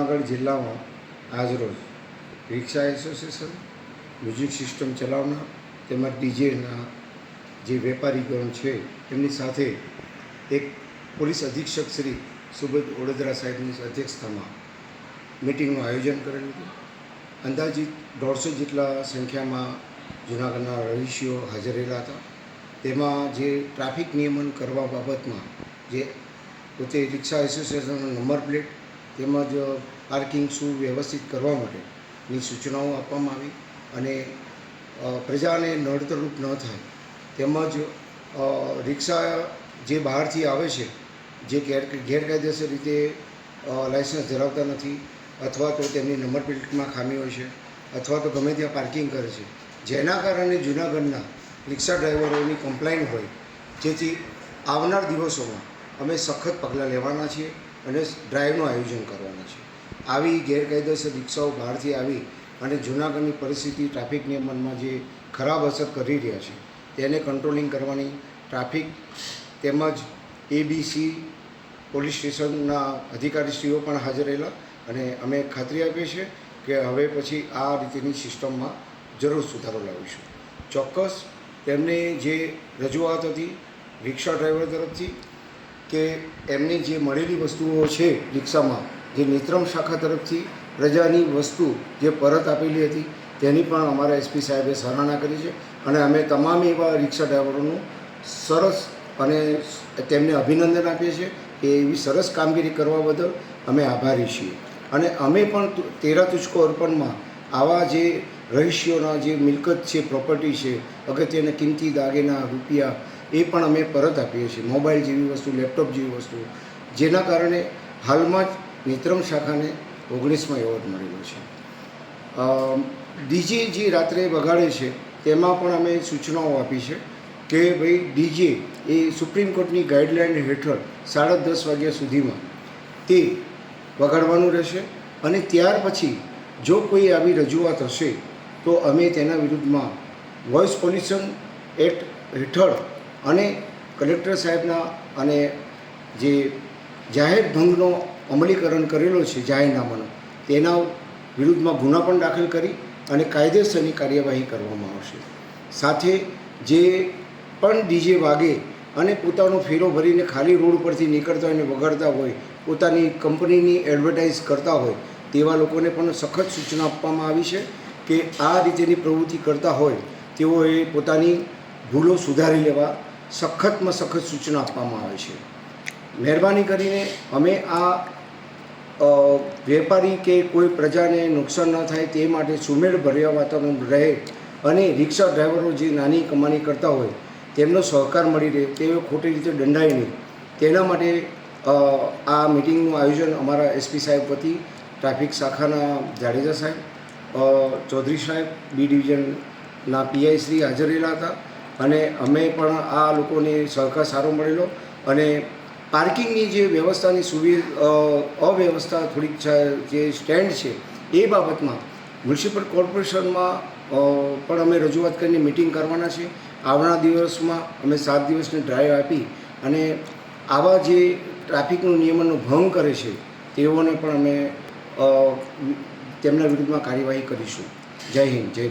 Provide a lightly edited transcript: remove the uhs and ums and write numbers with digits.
જૂનાગઢ જિલ્લામાં આજરોજ રિક્ષા association, music system ચલાવનાર તેમજ ડીજેના જે વેપારીગણ છે એમની સાથે એક પોલીસ અધિક્ષક શ્રી સુબોધ ઓડેદરા સાહેબની અધ્યક્ષતામાં મિટિંગનું આયોજન કરેલું હતું. અંદાજિત 150 જેટલા સંખ્યામાં જૂનાગઢના રહીશીઓ હાજર રહેલા હતા. તેમાં જે ટ્રાફિક નિયમન કરવા બાબતમાં જે પોતે રિક્ષા એસોસિએશનનો નંબર પ્લેટ તેમજ પાર્કિંગ સુવ્યવસ્થિત કરવા માટેની સૂચનાઓ આપવામાં આવી અને પ્રજાને નડતરરૂપ ન થાય તેમજ રિક્ષા જે બહારથી આવે છે જે ગેરકાયદેસર રીતે લાઇસન્સ ધરાવતા નથી અથવા તો તેમની નંબર પ્લેટમાં ખામી હોય છે અથવા તો ગમે ત્યાં પાર્કિંગ કરે છે, જેના કારણે જૂનાગઢના રિક્ષા ડ્રાઈવરોની કમ્પ્લેઇન હોય, જેથી આવનાર દિવસોમાં અમે સખત પગલાં લેવાના છીએ અને ડ્રાઈવનું આયોજન કરવાના છીએ. આવી ગેરકાયદેસર રિક્ષાઓ બહારથી આવી અને જૂનાગઢની પરિસ્થિતિ ટ્રાફિક નિયમનમાં જે ખરાબ અસર કરી રહ્યા છે તેને કંટ્રોલિંગ કરવાની ટ્રાફિક તેમજ ABC પોલીસ સ્ટેશનના અધિકારીશ્રીઓ પણ હાજર રહેલા અને અમે ખાતરી આપીએ છીએ કે હવે પછી આ રીતેની સિસ્ટમમાં જરૂર સુધારો લાવીશું. ચોક્કસ તેમને જે રજૂઆત હતી રિક્ષા ડ્રાઈવર તરફથી કે એમની જે મળેલી વસ્તુઓ છે રિક્ષામાં, જે નેત્રમ શાખા તરફથી પ્રજાની વસ્તુ જે પરત આપેલી હતી તેની પણ અમારા SP સાહેબે સરાહના કરી છે અને અમે તમામ એવા રિક્ષા ડ્રાઈવરોનું સરસ અને તેમને અભિનંદન આપીએ છીએ કે એવી સરસ કામગીરી કરવા બદલ અમે આભારી છીએ. અને અમે પણ તેરા તુજકો અર્પણમાં આવા જે રહીશીઓના જે મિલકત છે, પ્રોપર્ટી છે, અગત્યના કિંમતી દાગીના, રૂપિયા એ પણ અમે પરત આપીએ છીએ. મોબાઈલ જેવી વસ્તુ, લેપટોપ જેવી વસ્તુ, જેના કારણે હાલમાં જ નેત્રમ શાખાને 19માં એવોર્ડ મળેલો છે. ડીજે જે રાત્રે વગાડે છે તેમાં પણ અમે સૂચનાઓ આપી છે કે ભાઈ ડીજે એ સુપ્રીમ કોર્ટની ગાઈડલાઇન હેઠળ 10:30 વાગ્યા સુધીમાં તે વગાડવાનું રહેશે અને ત્યાર પછી જો કોઈ આવી રજૂઆત હશે તો અમે તેના વિરુદ્ધમાં વોઇસ પોલ્યુશન એક્ટ હેઠળ અને કલેક્ટર સાહેબના અને જે જાહેર ભંગનો અમલીકરણ કરેલો છે જાહેરનામાનો, તેના વિરુદ્ધમાં ગુના પણ દાખલ કરી અને કાયદેસરની કાર્યવાહી કરવામાં આવશે. સાથે જે પણ ડીજે વાગે અને પોતાનો ફેરો ભરીને ખાલી રોડ પરથી નીકળતા હોય અને વગાડતા હોય, પોતાની કંપનીની એડવર્ટાઇઝ કરતા હોય તેવા લોકોને પણ સખત સૂચના આપવામાં આવી છે કે આ રીતેની પ્રવૃત્તિ કરતા હોય તેઓએ પોતાની ભૂલો સુધારી લેવા સખતમાં સખત સૂચના આપવામાં આવે છે. મહેરબાની કરીને અમે આ વેપારી કે કોઈ પ્રજાને નુકસાન ન થાય તે માટે સુમેળભર્યા વાતાવરણ રહે અને રિક્ષા ડ્રાઈવરો જે નાની કમાણી કરતા હોય તેમનો સહકાર મળી રહે, તેઓ ખોટી રીતે દંડાય નહીં, તેના માટે આ મિટિંગનું આયોજન અમારા SP સાહેબ વતી ટ્રાફિક શાખાના જાડેજા સાહેબ, ચૌધરી સાહેબ, B ડિવિઝનના PI શ્રી હાજર રહેલા હતા અને અમે પણ આ લોકોને સહકાર સારો મળેલો અને પાર્કિંગની જે વ્યવસ્થાની અવ્યવસ્થા થોડીક જે સ્ટેન્ડ છે એ બાબતમાં મ્યુનિસિપલ કોર્પોરેશનમાં પણ અમે રજૂઆત કરીને મિટિંગ કરવાના છે. આવનારા દિવસમાં અમે 7 દિવસની ડ્રાઈવ આપી અને આવા જે ટ્રાફિકનું નિયમનનો ભંગ કરે છે તેઓને પણ અમે તેમના વિરુદ્ધમાં કાર્યવાહી કરીશું. જય હિન્દ, જય